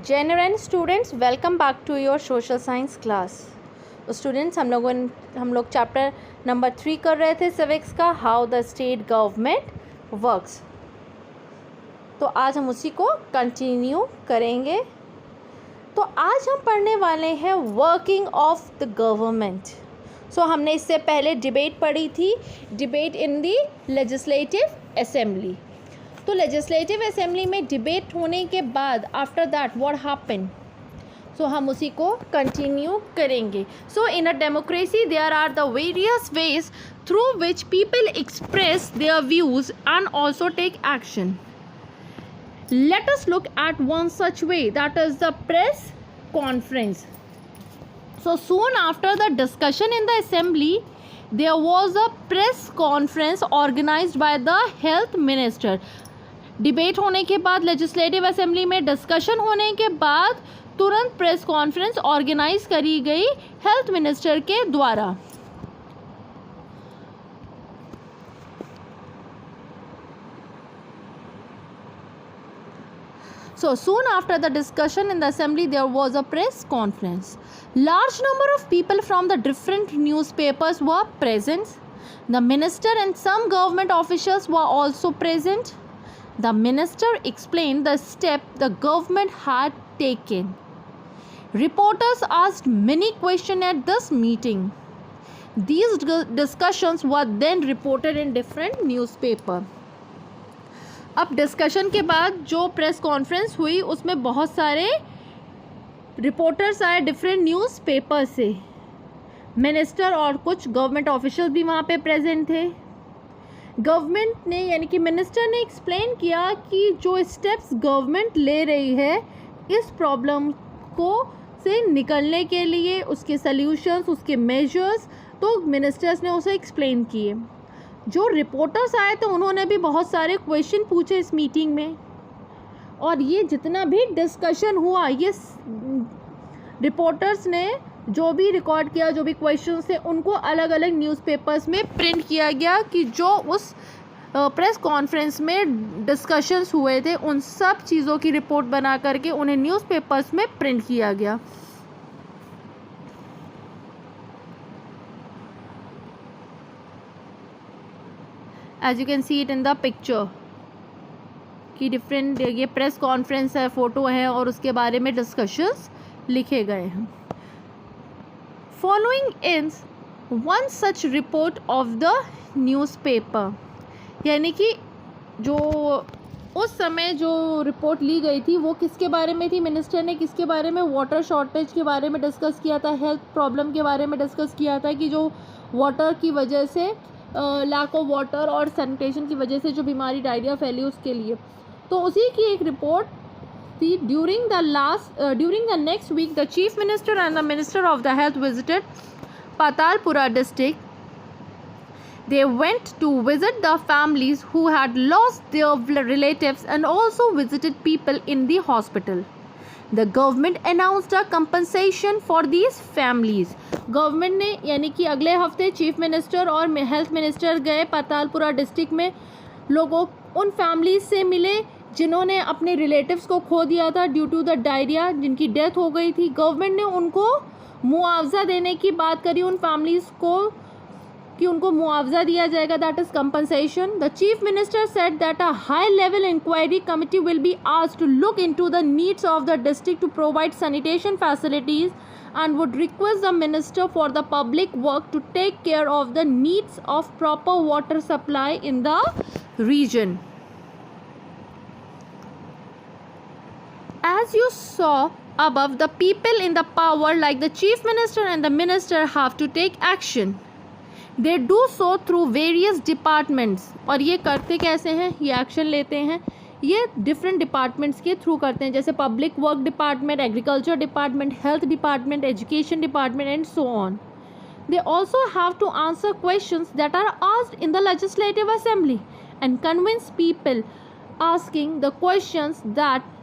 Jenner and students, welcome back to your social science class. तो students हम लोग chapter number 3 कर रहे थे सिविक्स का, how the state government works. तो आज हम उसी को कंटिन्यू करेंगे. तो आज हम पढ़ने वाले हैं working of the government. So हमने इससे पहले डिबेट पढ़ी थी, debate in the legislative assembly. तो लेजिस्लेटिव असेंबली में डिबेट होने के बाद after that what happen, so हम उसी को कंटिन्यू करेंगे. So in a democracy there are the various ways through which people express their views and also take action. Let us look at one such way, that is the press conference. So soon after the discussion in the assembly, there was a press conference organized by the health minister. Debate होने के बाद, legislative assembly में discussion होने के बाद तुरंत press conference organise करी गई हेल्थ मिनिस्टर के द्वारा. So soon after the discussion in the assembly, there was a press conference. Large number of people from the different newspapers were present. The minister and some government officials were also present. The minister explained the step the government had taken. Reporters asked many questions at this meeting. These discussions were then reported in different newspapers. अब discussion के बाद जो press conference हुई उसमें बहुत सारे reporters आए different newspaper से. मिनिस्टर और कुछ गवर्नमेंट ऑफिशियल भी वहाँ पे प्रेजेंट थे. गवर्नमेंट ने यानी कि मिनिस्टर ने एक्सप्लेन किया कि जो स्टेप्स गवर्नमेंट ले रही है इस प्रॉब्लम को से निकलने के लिए, उसके सल्यूशंस, उसके मेजर्स, तो मिनिस्टर्स ने उसे एक्सप्लेन किए. जो रिपोर्टर्स आए तो उन्होंने भी बहुत सारे क्वेश्चन पूछे इस मीटिंग में, और ये जितना भी डिस्कशन हुआ ये रिपोर्टर्स ने जो भी रिकॉर्ड किया, जो भी क्वेश्चंस थे उनको अलग अलग न्यूज़पेपर्स में प्रिंट किया गया कि जो उस प्रेस कॉन्फ्रेंस में डिस्कशंस हुए थे उन सब चीज़ों की रिपोर्ट बना करके उन्हें न्यूज़पेपर्स में प्रिंट किया गया. As you can see it in the picture कि डिफरेंट ये प्रेस कॉन्फ्रेंस है, फ़ोटो है और उसके बारे में डिस्कशंस लिखे गए हैं. Following is one such report of the newspaper, यानी कि जो उस समय जो रिपोर्ट ली गई थी वो किसके बारे में थी. मिनिस्टर ने किसके बारे में, वाटर शॉर्टेज के बारे में डिस्कस किया था, हेल्थ प्रॉब्लम के बारे में डिस्कस किया था कि जो वाटर की वजह से, लैक ऑफ वाटर और सैनिटेशन की वजह से जो बीमारी डायरिया फैली उसके लिए. तो उसी की एक रिपोर्ट थी. During the next week the chief minister and the minister of the health visited Patalpura district. They went to visit the families who had lost their relatives and also visited people in the hospital. The government announced a compensation for these families. Government ने यानी कि अगले हफ्ते chief minister और health minister गए पातालपुरा district में, लोगों उन फैमिलीज से मिले जिन्होंने अपने रिलेटिव्स को खो दिया था ड्यू टू द डायरिया, जिनकी डेथ हो गई थी. गवर्नमेंट ने उनको मुआवजा देने की बात करी उन फैमिलीज़ को कि उनको मुआवजा दिया जाएगा, that is compensation. The chief minister said that a high level inquiry committee will be asked to look into the needs of the district to provide sanitation facilities and would request the minister for the public work to take care of the needs of proper water supply in the region. As you saw above, the people in the power like the chief minister and the minister have to take action. They do so through various departments. और ये करते कैसे हैं, ये action लेते हैं, ये different departments के थ्रू करते हैं, जैसे public work department, agriculture department, health department, education department and so on. They also have to answer questions that are asked in the legislative assembly and convince people asking the questions that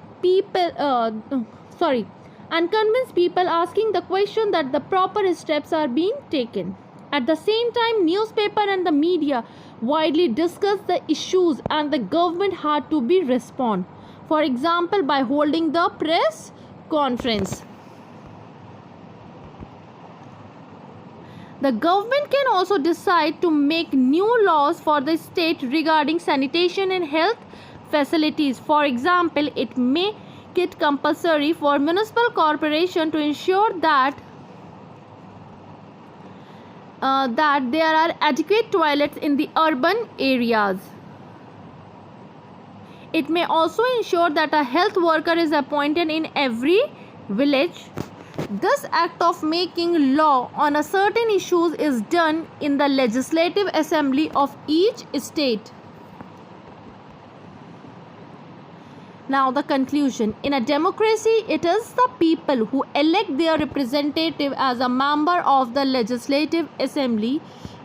asking the question that the proper steps are being taken. At the same time, newspaper and the media widely discussed the issues and the government had to be respond. For example, by holding the press conference. The government can also decide to make new laws for the state regarding sanitation and health facilities. For example, it may make it compulsory for municipal corporation to ensure that there are adequate toilets in the urban areas. It may also ensure that a health worker is appointed in every village. This act of making law on a certain issues is done in the legislative assembly of each state. Now the conclusion. In a democracy, it is the people who elect their representative as a member of the legislative assembly,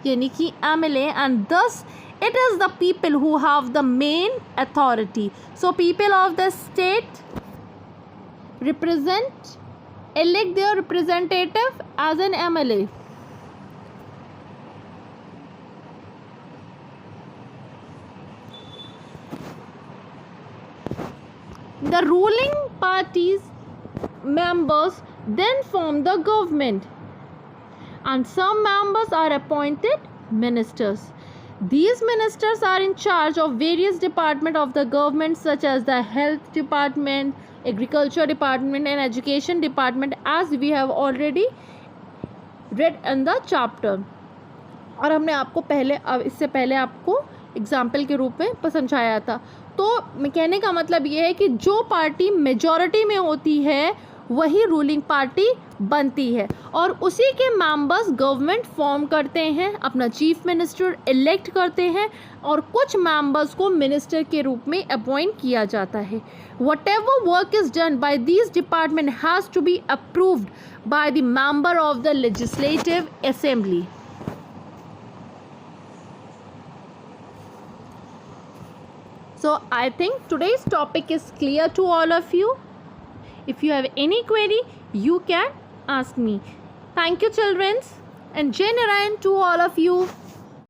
यानी कि MLA, and thus it is the people who have the main authority. So people of the state elect their representative as an MLA. The ruling party's members then form the government, and some members are appointed ministers. These ministers are in charge of various departments of the government, such as the health department, agriculture department and education department, as we have already read in the chapter. और हमने आपको इससे पहले आपको example के रूप में समझाया था. तो कहने का मतलब ये है कि जो पार्टी मेजॉरिटी में होती है वही रूलिंग पार्टी बनती है, और उसी के मेंबर्स गवर्नमेंट फॉर्म करते हैं, अपना चीफ मिनिस्टर इलेक्ट करते हैं, और कुछ मेंबर्स को मिनिस्टर के रूप में अपॉइंट किया जाता है. Whatever work is done by these department has to be approved by the member of the legislative assembly. So I think today's topic is clear to all of you. If you have any query, you can ask me. Thank you, children, and Jai Narayan to all of you.